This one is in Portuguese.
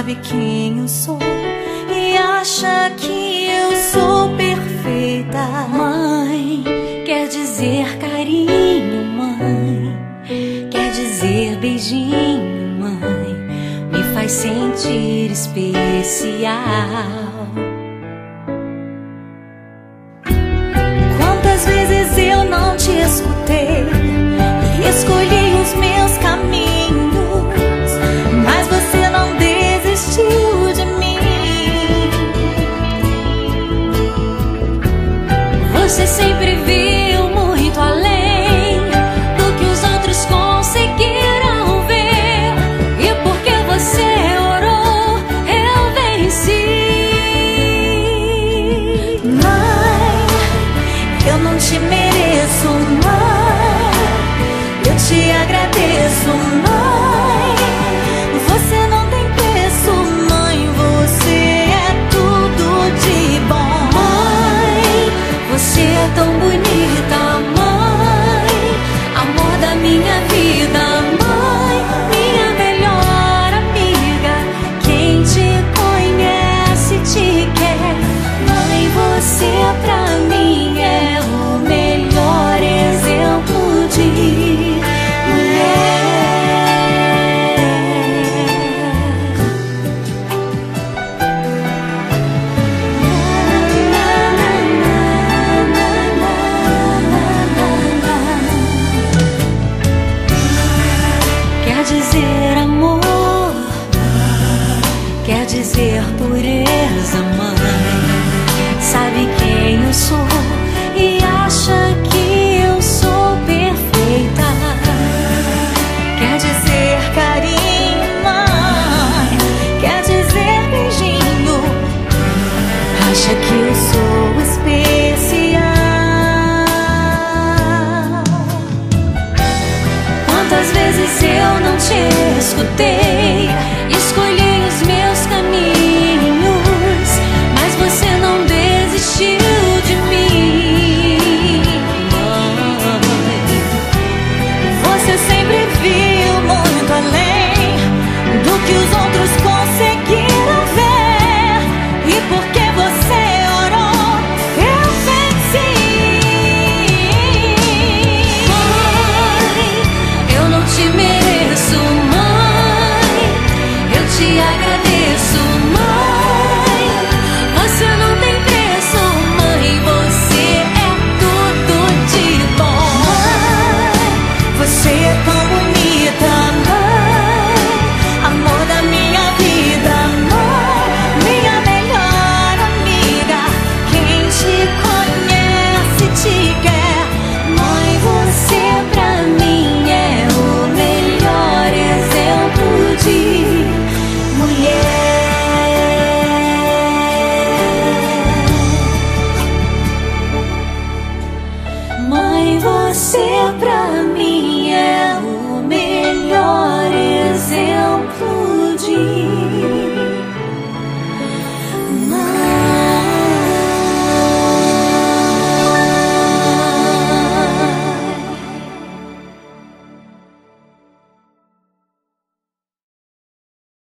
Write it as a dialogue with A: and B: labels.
A: sabe quem eu sou e acha que eu sou perfeita. Mãe quer dizer carinho, mãe quer dizer beijinho, mãe me faz sentir especial. Quantas vezes eu não te escutei e escolhi os meus caminhos, mas você não desistiu de mim. Você sempre viu muito além do que os outros conseguiram ver, e porque você orou, eu venci. Mãe, eu não te mereço, mãe, eu te agradeço, mãe. Você não tem preço, mãe, você é tudo de bom. Mãe, você é tão bonita, mãe, amor da minha vida, mãe, minha melhor amiga. Quem te conhece te quer, mãe, você pra mim é o melhor exemplo de mulher. Quer dizer amor, quer dizer pureza, mãe.